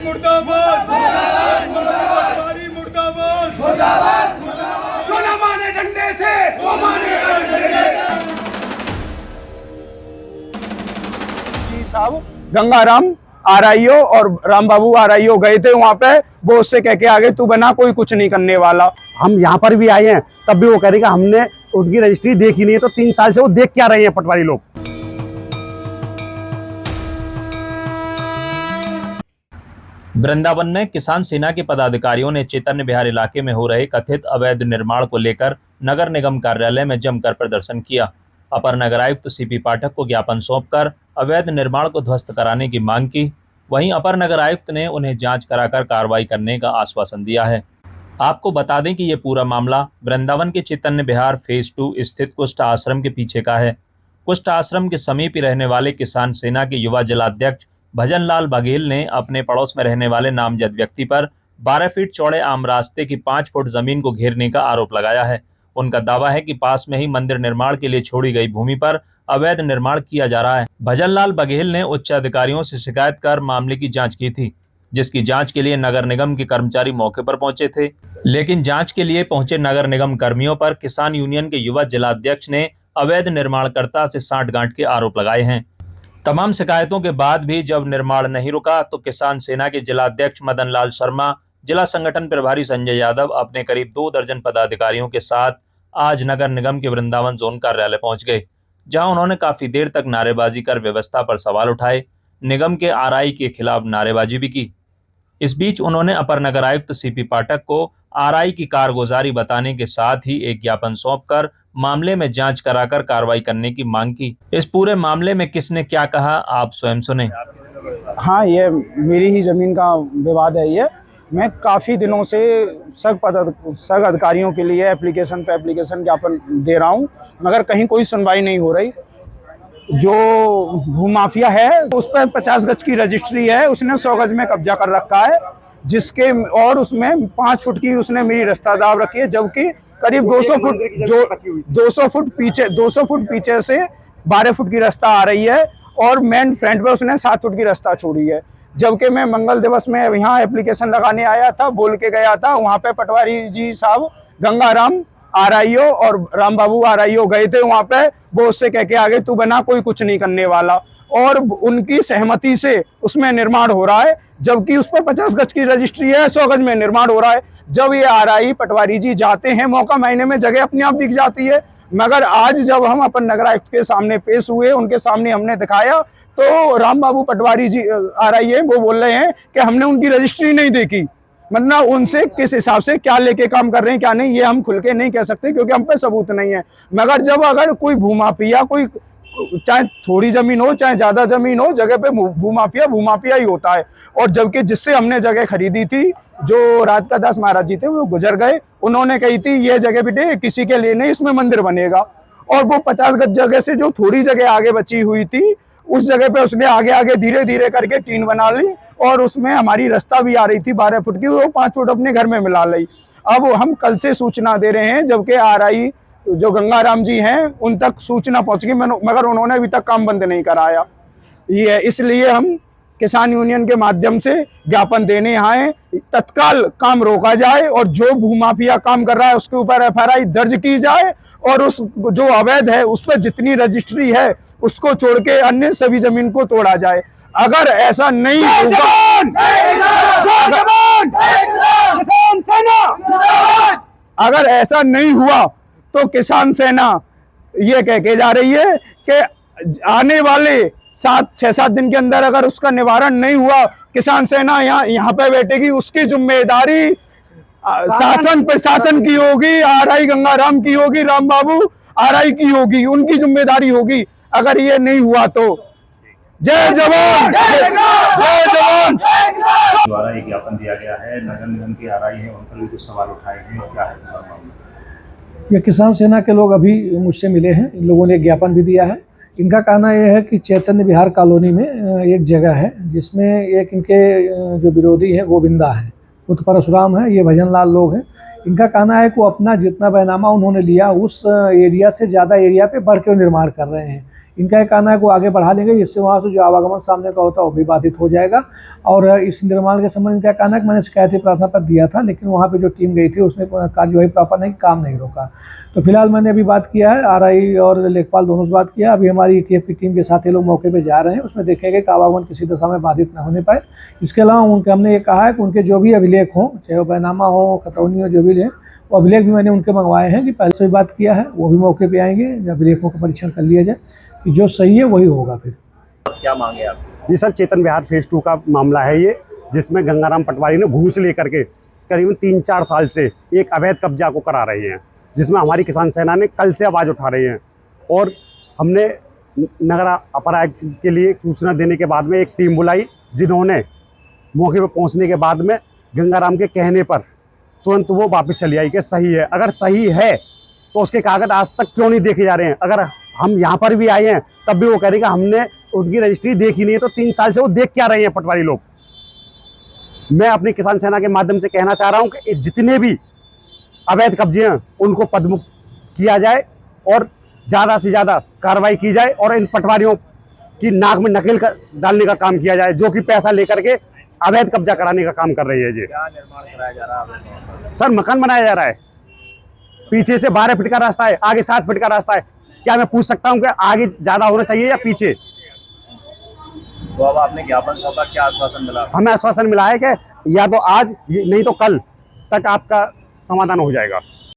मुर्दाबाद मुर्दाबाद मुर्दाबाद मुर्दाबाद मुर्दाबाद जो न माने डंडे से वो माने डंडे से। साहब गंगाराम आरआईओ और राम बाबू आरआईओ गए थे वहां पे, वो उससे कह के आगे तू बना कोई कुछ नहीं करने वाला। हम यहाँ पर भी आए हैं तब भी वो कह रहे कि हमने उनकी रजिस्ट्री देखी नहीं है, तो 3 साल से वो देख क्या रहे हैं पटवारी लोग। वृंदावन में किसान सेना के पदाधिकारियों ने चैतन्य विहार इलाके में हो रहे कथित अवैध निर्माण को लेकर नगर निगम कार्यालय में जमकर प्रदर्शन किया। अपर नगर आयुक्त सीपी पाठक को ज्ञापन सौंपकर अवैध निर्माण को ध्वस्त कराने की मांग की। वहीं अपर नगर आयुक्त ने उन्हें जांच कराकर कार्रवाई करने का आश्वासन दिया है। आपको बता दें कि ये पूरा मामला वृंदावन के चैतन्य विहार फेज 2 स्थित कुष्ठ आश्रम के पीछे का है। कुष्ठ आश्रम के समीप ही रहने वाले किसान सेना के युवा जिलाध्यक्ष भजन लाल बघेल ने अपने पड़ोस में रहने वाले नामजद व्यक्ति पर 12 फीट चौड़े आम रास्ते की 5 फुट जमीन को घेरने का आरोप लगाया है। उनका दावा है कि पास में ही मंदिर निर्माण के लिए छोड़ी गई भूमि पर अवैध निर्माण किया जा रहा है। भजन लाल बघेल ने उच्च अधिकारियों से शिकायत कर मामले की जांच की थी, जिसकी जांच के लिए नगर निगम के कर्मचारी मौके पर पहुंचे थे। लेकिन जांच के लिए पहुंचे नगर निगम कर्मियों पर किसान यूनियन के युवा जिलाध्यक्ष ने अवैध निर्माणकर्ता से सांठगांठ के आरोप लगाए हैं। तमाम शिकायतों के बाद भी जब निर्माण नहीं रुका तो किसान सेना के जिलाध्यक्ष मदन लाल शर्मा, जिला संगठन प्रभारी संजय यादव अपने करीब 2 दर्जन पदाधिकारियों के साथ आज नगर निगम के वृंदावन जोन कार्यालय पहुंच गए, जहां उन्होंने काफी देर तक नारेबाजी कर व्यवस्था पर सवाल उठाए। निगम के आरआई के खिलाफ नारेबाजी भी की। इस बीच उन्होंने अपर नगर आयुक्त सीपी पाठक को आरआई की कारगुजारी बताने के साथ ही एक ज्ञापन सौंपकर मामले में जांच कराकर कार्रवाई करने की मांग की। इस पूरे मामले में किसने क्या कहा, आप स्वयं सुने। हाँ, ये मेरी ही जमीन का विवाद है। ये मैं काफ़ी दिनों से सग अधिकारियों के लिए एप्लीकेशन पे एप्लीकेशन ज्ञापन दे रहा हूँ, मगर कहीं कोई सुनवाई नहीं हो रही। जो भूमाफिया है उस पर 50 गज की रजिस्ट्री है, उसने 100 गज में कब्जा कर रखा है, जिसके और उसमें 5 फुट की उसने मेरी रास्ता दाब रखी है, जबकि करीब 200 फुट पीछे से 12 फुट की रास्ता आ रही है और मेन फ्रंट पे उसने 7 फुट की रास्ता छोड़ी है। जबकि मैं मंगल दिवस में यहाँ एप्लीकेशन लगाने आया था, बोल के गया था, वहाँ पे पटवारी जी साहब गंगाराम आरआईओ और राम बाबू आरआईओ गए थे वहाँ पे, वो उससे कह के आगे तू बना कोई कुछ नहीं करने वाला, और उनकी सहमति से उसमें निर्माण हो रहा है, जबकि उस पर 50 गज की रजिस्ट्री है, 100 गज में निर्माण हो रहा है। जब ये आरआई पटवारी जी जाते हैं मौका महीने में, जगह अपने आप दिख जाती है, मगर आज जब हम अपन नगर आयुक्त के सामने पेश हुए, उनके सामने हमने दिखाया, तो राम बाबू पटवारी जी आरआई है, वो बोल रहे हैं कि हमने उनकी रजिस्ट्री नहीं देखी। मतलब उनसे किस हिसाब से क्या लेके काम कर रहे हैं क्या नहीं, ये हम खुल के नहीं कह सकते क्योंकि हम पे सबूत नहीं है। मगर जब अगर कोई भूमाफिया, कोई चाहे थोड़ी जमीन हो चाहे ज्यादा जमीन हो, जगह पे भूमाफिया ही होता है। और जबकि जिससे हमने जगह खरीदी थी, जो राधिका दास महाराज जी थे, वो गुजर गए, उन्होंने कही थी ये जगह बेटे किसी के लिए नहीं, इसमें मंदिर बनेगा। और वो 50 गज जगह से जो थोड़ी जगह आगे बची हुई थी, उस जगह पे उसने आगे धीरे धीरे करके टीन बना ली, और उसमें हमारी रास्ता भी आ रही थी 12 फुट की, वो 5 फुट अपने घर में मिला ली। अब हम कल से सूचना दे रहे हैं, जबकि आरआई जो गंगाराम जी हैं उन तक सूचना पहुंच गई, मगर उन्होंने अभी तक काम बंद नहीं कराया। ये इसलिए हम किसान यूनियन के माध्यम से ज्ञापन देने आए, तत्काल काम रोका जाए और जो भूमाफिया काम कर रहा है उसके ऊपर एफआईआर दर्ज की जाए, और उस जो अवैध है उस पर जितनी रजिस्ट्री है उसको छोड़ के अन्य सभी जमीन को तोड़ा जाए। अगर ऐसा नहीं होगा, अगर ऐसा नहीं हुआ तो किसान सेना ये कह के जा रही है कि आने वाले 6-7 दिन के अंदर अगर उसका निवारण नहीं हुआ, किसान सेना यहाँ पे बैठेगी, उसकी जिम्मेदारी शासन प्रशासन की होगी, आरआई गंगाराम की होगी, राम बाबू आरआई की होगी, उनकी जिम्मेदारी होगी। अगर ये नहीं हुआ तो जय जवान जय जवान द्वारा एक ज्ञापन दिया गया है, नगर निगम के आरआई है, उन पर भी कुछ सवाल उठाए हैं, क्या है मामला? ये किसान सेना के लोग अभी मुझसे मिले हैं, इन लोगों ने एक ज्ञापन भी दिया है। इनका कहना यह है कि चैतन्य विहार कॉलोनी में एक जगह है जिसमें एक इनके जो विरोधी है गोविंदा है, पुत्र परशुराम है, ये भजन लाल लोग हैं। इनका कहना है कि वो अपना जितना बैनामा उन्होंने लिया उस एरिया से ज़्यादा एरिया पे बढ़ के निर्माण कर रहे हैं। इनका ये कहना है कि वो आगे बढ़ा लेंगे, जिससे वहाँ से जो आवागमन सामने का होता है वो भी बाधित हो जाएगा। और इस निर्माण के संबंध इनका कहना है कि मैंने शिकायती प्रार्थना पत्र दिया था, लेकिन वहाँ पे जो टीम गई थी उसने कार्यवाही प्रॉपर नहीं, काम नहीं रोका। तो फिलहाल मैंने अभी बात किया है, आरआई और लेखपाल दोनों से बात किया। अभी हमारी ईटीएफ की टीम के साथ ये लोग मौके पे जा रहे हैं, उसमें देखेंगे कि आवागमन किसी दशा में बाधित न होने पाए। इसके अलावा उनके हमने ये कहा है कि उनके जो भी अभिलेख हों, चाहे वो बैनामा हो, खतौनी हो, जो भी लें, वो अभिलेख भी मैंने उनके मंगवाए हैं कि पहले से भी बात किया है, वो भी मौके पे आएंगे, अभिलेखों का परीक्षण कर लिया जाए कि जो सही है वही होगा। फिर क्या मांगे आप? ये सर चेतन विहार फेज 2 का मामला है ये, जिसमें गंगाराम पटवारी ने घूस लेकर के करीबन 3-4 साल से एक अवैध कब्जा को करा रहे हैं, जिसमें हमारी किसान सेना ने कल से आवाज़ उठा रही है। और हमने नगर अपर आयुक्त के लिए सूचना देने के बाद में एक टीम बुलाई, जिन्होंने मौके पर पहुंचने के बाद में गंगाराम के कहने पर तुरंत वो वापस चली आई कि सही है। अगर सही है तो उसके कागज आज तक क्यों नहीं देखे जा रहे हैं? अगर हम यहाँ पर भी आए हैं तब भी वो कह रहे कि हमने उनकी रजिस्ट्री देखी नहीं है, तो 3 साल से वो देख क्या रहे हैं पटवारी लोग। मैं अपनी किसान सेना के माध्यम से कहना चाह रहा हूँ कि जितने भी अवैध कब्जे हैं उनको पदमुक्त किया जाए और ज़्यादा से ज़्यादा कार्रवाई की जाए, और इन पटवारियों की नाक में नकेल डालने का काम किया जाए, जो कि पैसा लेकर के अवैध कब्जा कराने का काम कर रही है जी। क्या निर्माण कराया जा रहा है? सर मकान बनाया जा रहा है, पीछे से 12 फीट का रास्ता है, आगे 7 फीट का रास्ता है। क्या मैं पूछ सकता हूँ कि आगे ज्यादा होना चाहिए या पीछे? तो अब आपने ज्ञापन सौंपा, क्या आश्वासन मिला? हमें आश्वासन मिला है कि या तो आज नहीं तो कल तक आपका समाधान हो जाएगा।